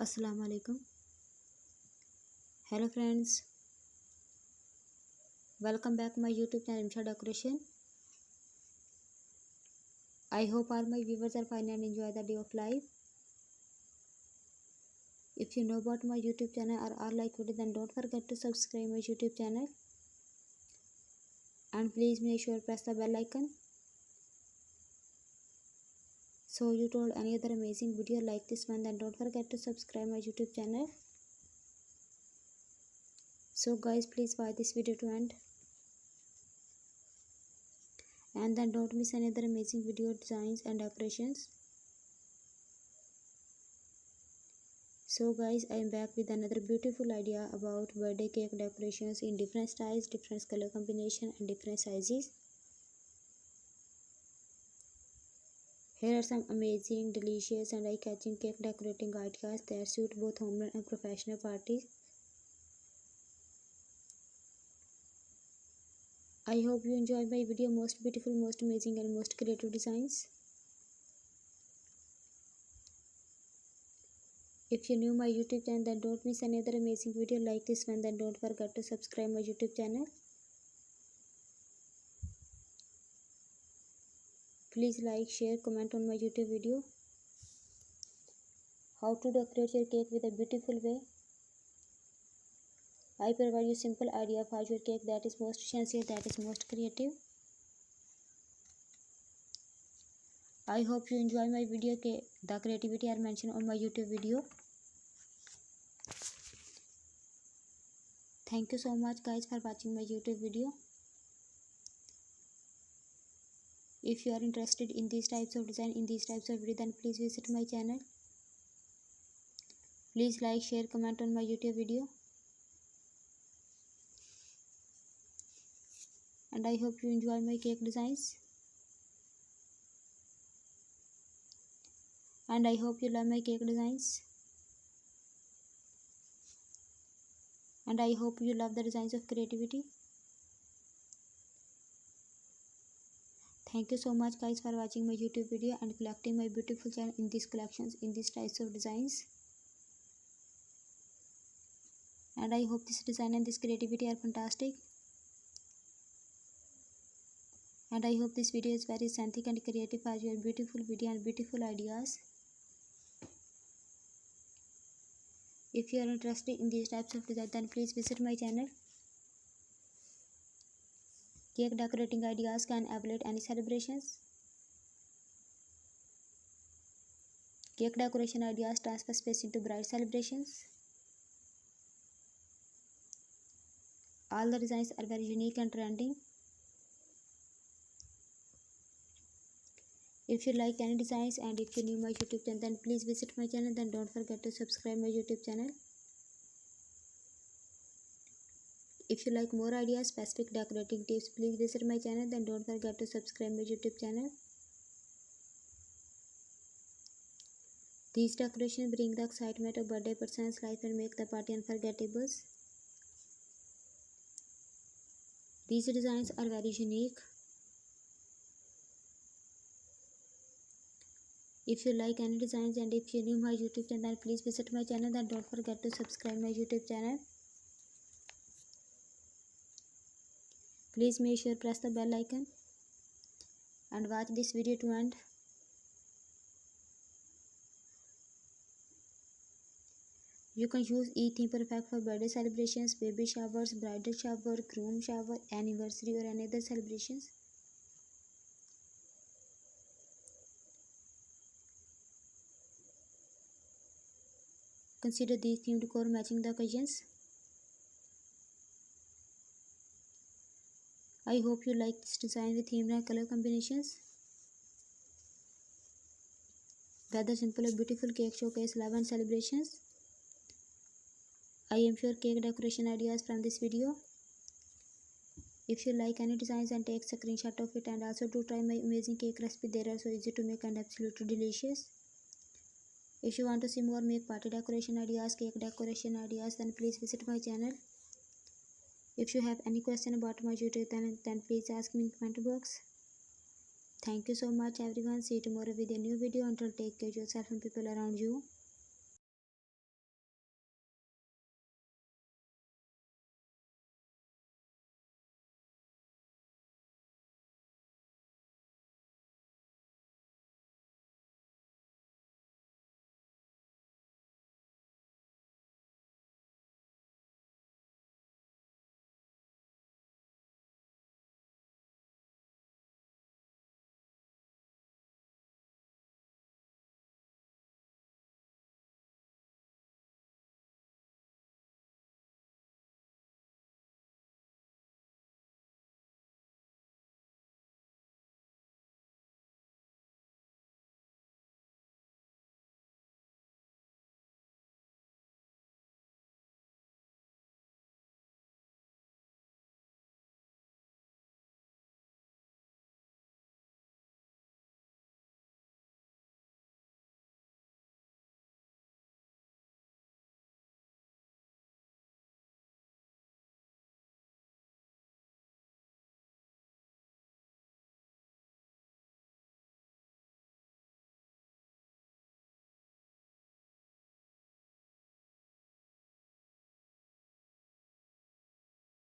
Assalamu alaikum. Hello friends, welcome back my YouTube channel Rimsha Decoration. I hope all my viewers are fine and enjoy the day of life. If you know about my YouTube channel or are like video, then don't forget to subscribe my YouTube channel. And please make sure press the bell icon. So you told any other amazing video like this one, then don't forget to subscribe my YouTube channel. So guys, please watch this video to end. And then don't miss another amazing video designs and decorations. So guys, I am back with another beautiful idea about birthday cake decorations in different styles, different color combination and different sizes. Here are some amazing, delicious and eye-catching cake decorating ideas that suit both home and professional parties. I hope you enjoy my video. Most beautiful, most amazing and most creative designs. If you new my YouTube channel, then don't miss another amazing video like this one. Then don't forget to subscribe my YouTube channel. Please like, share, comment on my YouTube video. How to decorate your cake with a beautiful way. I provide you simple idea for your cake that is most essential, that is most creative. I hope you enjoy my video. The creativity are mentioned on my YouTube video. Thank you so much guys for watching my YouTube video. If you are interested in these types of design, in these types of video, then please visit my channel. Please like, share, comment on my YouTube video. And I hope you enjoy my cake designs. And I hope you love my cake designs. And I hope you love the designs of creativity. Thank you so much guys for watching my YouTube video and collecting my beautiful channel in these collections, in these types of designs. And I hope this design and this creativity are fantastic. And I hope this video is very authentic and creative for your beautiful video and beautiful ideas. If you are interested in these types of design, then please visit my channel. Cake decorating ideas can evaluate any celebrations. Cake decoration ideas transfer space into bright celebrations. All the designs are very unique and trending. If you like any designs and if you new my YouTube channel, then please visit my channel. Then don't forget to subscribe my YouTube channel. If you like more ideas, specific decorating tips, please visit my channel. Then don't forget to subscribe my YouTube channel. These decorations bring the excitement of birthday person's life and make the party unforgettable. These designs are very unique. If you like any designs and if you new my YouTube channel, please visit my channel. Then don't forget to subscribe my YouTube channel. Please make sure press the bell icon and watch this video to end. You can use each theme perfect for birthday celebrations, baby showers, bridal shower, groom shower, anniversary or any other celebrations. Consider these theme decor matching the occasions. I hope you like this design with theme and color combinations. Whether simple or beautiful cake showcase love and celebrations. I am sure cake decoration ideas from this video. If you like any designs, and take a screenshot of it and also do try my amazing cake recipe. They are so easy to make and absolutely delicious. If you want to see more make party decoration ideas, cake decoration ideas, then please visit my channel. If you have any question about my YouTube channel, then please ask me in comment box. Thank you so much everyone. See you tomorrow with a new video. Until take care of yourself and people around you.